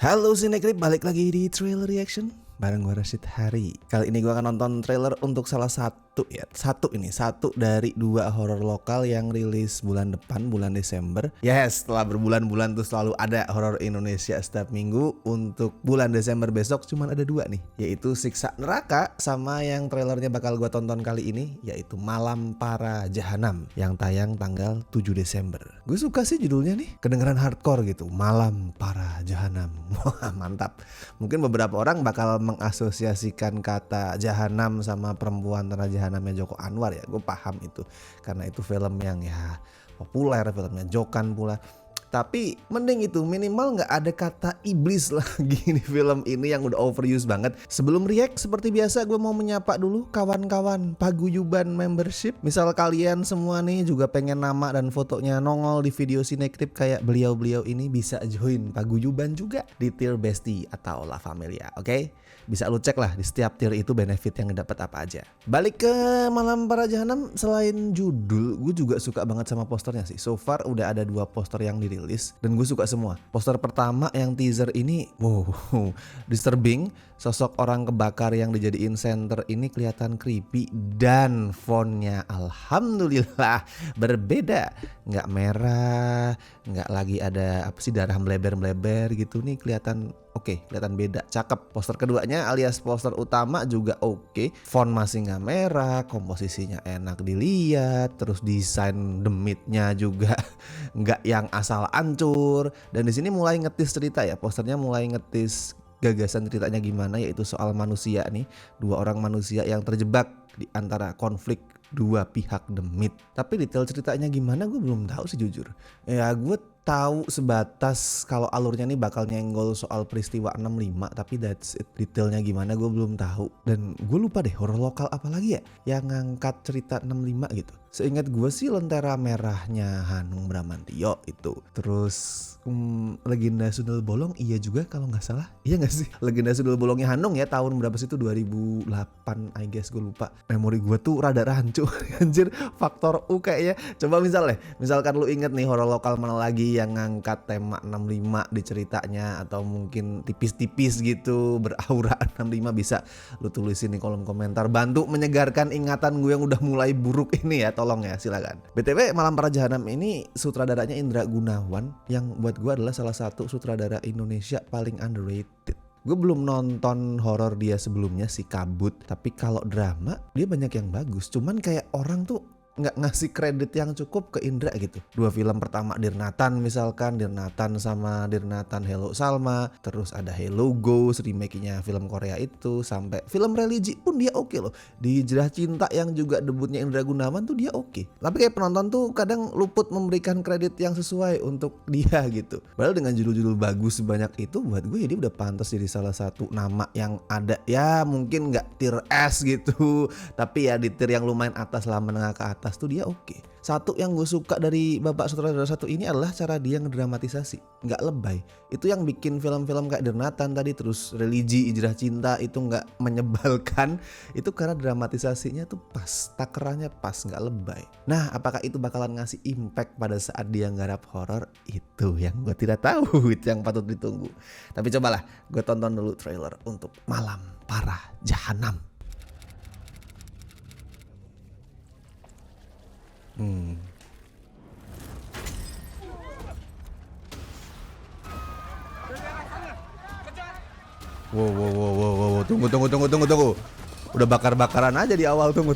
Halo Cinecrip, balik lagi di Trailer Reaction bareng gue Rashid Hari. Kali ini gue akan nonton trailer untuk satu dari dua horor lokal yang rilis bulan depan, bulan Desember. Yes, setelah berbulan-bulan tuh selalu ada horor Indonesia setiap minggu. Untuk bulan Desember besok cuman ada dua nih, yaitu Siksa Neraka sama yang trailernya bakal gue tonton kali ini, yaitu Malam Para Jahanam yang tayang tanggal 7 Desember. Gue suka sih judulnya nih, kedengeran hardcore gitu, Malam Para Jahanam. Wah, mantap. Mungkin beberapa orang bakal mengasosiasikan kata jahanam sama perempuan tanah jahanamnya Joko Anwar ya. Gue paham itu karena itu film yang ya populer, filmnya Jokan pula. Tapi mending itu, minimal nggak ada kata iblis lagi di film ini yang udah overuse banget. Sebelum react, seperti biasa gue mau menyapa dulu kawan-kawan paguyuban membership. Misal kalian semua nih juga pengen nama dan fotonya nongol di video Cinecrip kayak beliau-beliau ini, bisa join paguyuban juga di tier Bestie atau La Familia, oke? Bisa lu cek lah di setiap tier itu benefit yang didapat apa aja. Balik ke Malam Para Jahanam, selain judul, gue juga suka banget sama posternya sih. So far udah ada 2 poster yang dirilis dan gue suka semua. Poster pertama yang teaser ini, wow, disturbing. Sosok orang kebakar yang dijadiin center ini kelihatan creepy dan fontnya alhamdulillah berbeda. Nggak merah, nggak lagi ada apa sih darah meleber-meleber gitu nih, kelihatan oke, kelihatan beda, cakep. Poster keduanya alias poster utama juga oke. Font masih nggak merah, komposisinya enak dilihat, terus desain demitnya juga nggak yang asal ancur. Dan di sini mulai ngetis cerita ya, posternya mulai ngetis gagasan ceritanya gimana, yaitu soal manusia nih, 2 orang manusia yang terjebak di antara konflik 2 pihak demit. Tapi detail ceritanya gimana gue belum tahu sih jujur. Ya gue tahu sebatas kalau alurnya nih bakal nyenggol soal peristiwa 65, tapi that's it. Detailnya gimana gue belum tahu. Dan gue lupa deh horor lokal apa lagi ya yang ngangkat cerita 65 gitu. Seingat gue sih Lentera Merahnya Hanung Bramantyo itu. Terus Legenda Sundel Bolong iya juga kalau nggak salah. Iya nggak sih? Legenda Sundel Bolongnya Hanung ya, tahun berapa sih itu, 2008 I guess, gue lupa. Memori gue tuh rada rancu. Anjir, faktor U kayaknya. Coba misalkan lu inget nih horor lokal mana lagi yang ngangkat tema 65 di ceritanya, atau mungkin tipis-tipis gitu beraura 65, bisa lu tulisin di kolom komentar. Bantu menyegarkan ingatan gue yang udah mulai buruk ini ya, tolong ya, silakan. BTW Malam Para Jahanam ini sutradaranya Indra Gunawan, yang buat gue adalah salah satu sutradara Indonesia paling underrated. Gue belum nonton horor dia sebelumnya si Kabut, tapi kalau drama dia banyak yang bagus. Cuman kayak orang tuh nggak ngasih kredit yang cukup ke Indra gitu. 2 film pertama Dirnatan misalkan, Dirnatan sama Dirnatan Hello Salma, terus ada Hello Ghost remake-nya film Korea itu, sampai film religi pun dia oke loh. Di Hijrah Cinta yang juga debutnya Indra Gunawan tuh dia oke. Tapi kayak penonton tuh kadang luput memberikan kredit yang sesuai untuk dia gitu. Padahal dengan judul-judul bagus sebanyak itu, buat gue dia udah pantas jadi salah satu nama yang ada ya, mungkin nggak tier S gitu, tapi ya di tier yang lumayan atas lah, menengah ke atas tuh dia oke. Satu yang gue suka dari bapak sutradara satu ini adalah cara dia ngedramatisasi, nggak lebay. Itu yang bikin film-film kayak Dirnatan tadi, terus religi, Hijrah Cinta itu nggak menyebalkan. Itu karena dramatisasinya tuh pas, takerannya pas, nggak lebay. Nah, apakah itu bakalan ngasih impact pada saat dia nggarap horor? Itu yang gue tidak tahu, itu yang patut ditunggu. Tapi cobalah gue tonton dulu trailer untuk Malam Para Jahanam. Wow, tunggu. Udah bakar-bakaran aja di awal, tunggu.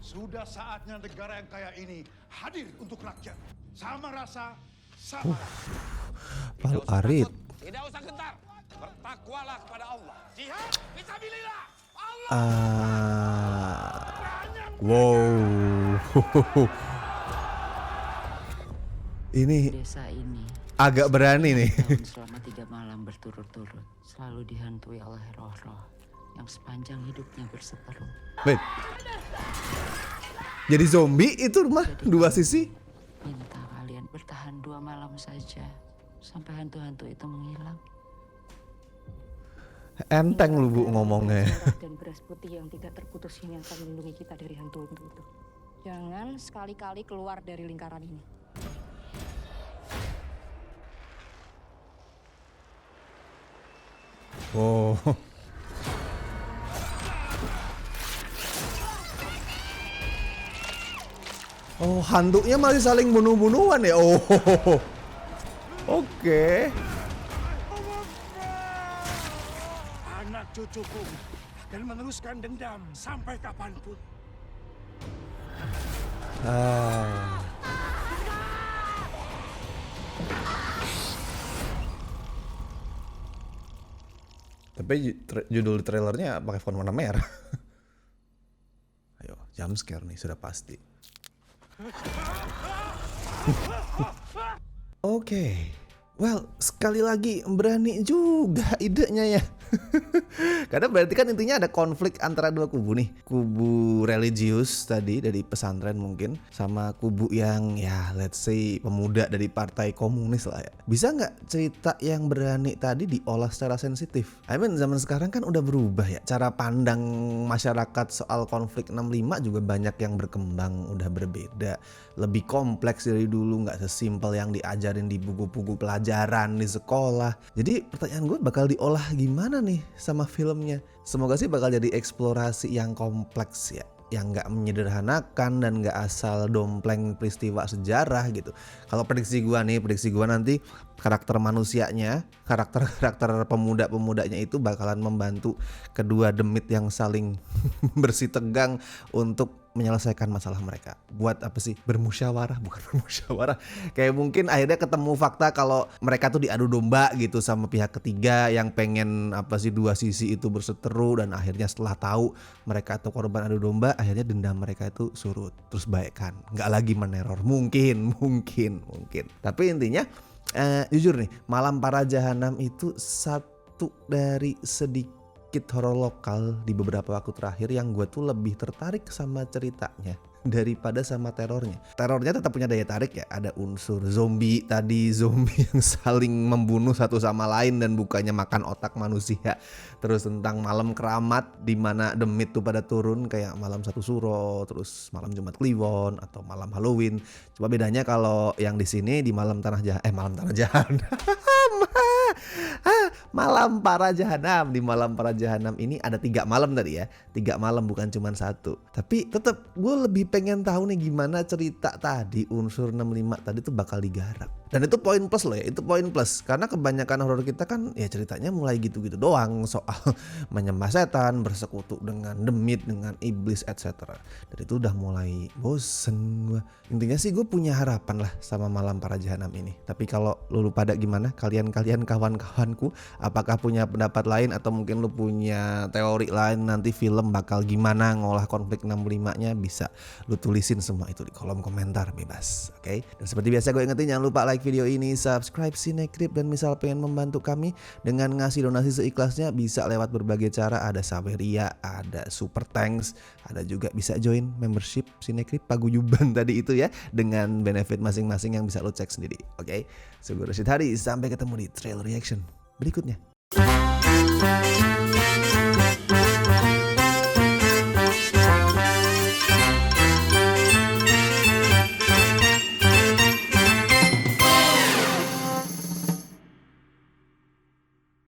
Sudah saatnya negara yang kaya ini hadir untuk rakyat. Sama rasa, sama rasa. Palu Arit. Tidak usah gentar. Bertakwalah kepada Allah. Jihad fisabilillah. Allah. Wow. Ini Desa ini agak berani nih. tahun selama 3 malam berturut-turut selalu dihantui oleh roh-roh yang sepanjang hidupnya berseteru. Bet. Jadi zombie itu rumah dua sisi. Minta kalian bertahan 2 malam saja sampai hantu-hantu itu menghilang. Enteng lu Bu ngomongnya. Dan beras putih yang tidak terputus ini akan melindungi kita dari hantu-hantu itu. Jangan sekali-kali keluar dari lingkaran ini. Oh. Oh, hantunya masih saling bunuh-bunuhan ya. Oh. Oke. Anak cucuku akan meneruskan dendam sampai kapanpun. Ah. Tapi judul trailernya pakai font warna merah. Ayo, jump scare nih sudah pasti. Oke. Well, sekali lagi berani juga idenya ya. Karena berarti kan intinya ada konflik antara dua kubu nih. Kubu religius tadi dari pesantren mungkin, sama kubu yang ya let's say pemuda dari partai komunis lah ya. Bisa nggak cerita yang berani tadi diolah secara sensitif? I mean zaman sekarang kan udah berubah ya. Cara pandang masyarakat soal konflik 65 juga banyak yang berkembang, udah berbeda. Lebih kompleks dari dulu, nggak sesimpel yang diajarin di buku-buku pelajaran di sekolah. Jadi pertanyaan gue bakal diolah gimana nih sama filmnya. Semoga sih bakal jadi eksplorasi yang kompleks ya, yang nggak menyederhanakan dan nggak asal dompleng peristiwa sejarah gitu. Kalau prediksi gua nanti karakter manusianya, karakter pemuda-pemudanya itu bakalan membantu kedua demit yang saling bersitegang untuk menyelesaikan masalah mereka. Buat apa sih? Bermusyawarah, bukan bermusyawarah. Kayak mungkin akhirnya ketemu fakta kalau mereka tuh diadu domba gitu sama pihak ketiga yang pengen apa sih dua sisi itu berseteru, dan akhirnya setelah tahu mereka tuh korban adu domba, akhirnya dendam mereka itu surut, terus baikan, nggak lagi meneror. Mungkin. Tapi intinya jujur nih, Malam Para Jahanam itu satu dari sedikit horor lokal di beberapa waktu terakhir yang gue tuh lebih tertarik sama ceritanya daripada sama terornya. Terornya tetap punya daya tarik ya, ada unsur zombie yang saling membunuh satu sama lain dan bukannya makan otak manusia. Terus tentang malam keramat di mana demit tuh pada turun kayak malam Satu Suro, terus malam Jumat Kliwon atau malam Halloween. Cuma bedanya kalau yang di sini di malam tanah jahanam. Malam Para Jahanam. Di Malam Para Jahanam ini ada 3 malam tadi ya. 3 malam bukan cuma 1. Tapi tetap gue lebih pengen tahu nih gimana cerita tadi unsur 65 tadi tuh bakal digarap. Dan itu poin plus loh ya, itu poin plus. Karena kebanyakan horor kita kan ya ceritanya mulai gitu-gitu doang. Soal menyembah setan, bersekutu dengan demit, dengan iblis, etc. Dan itu udah mulai bosen gue. Intinya sih gue punya harapan lah sama Malam Para Jahanam ini. Tapi kalau lu pada gimana? Kalian kawan-kawanku, apakah punya pendapat lain atau mungkin lu punya teori lain nanti film bakal gimana ngolah konflik 65-nya, bisa lu tulisin semua itu di kolom komentar bebas. Oke? Dan seperti biasa gue ingetin jangan lupa like video ini, subscribe Cinecrip, dan misal pengen membantu kami dengan ngasih donasi seikhlasnya bisa lewat berbagai cara. Ada Saweria, ada Super Thanks, ada juga bisa join membership Cinecrip paguyuban tadi itu ya, dengan benefit masing-masing yang bisa lo cek sendiri. Oke? So gue Rashid Hari, sampai ketemu di trailer reaction berikutnya.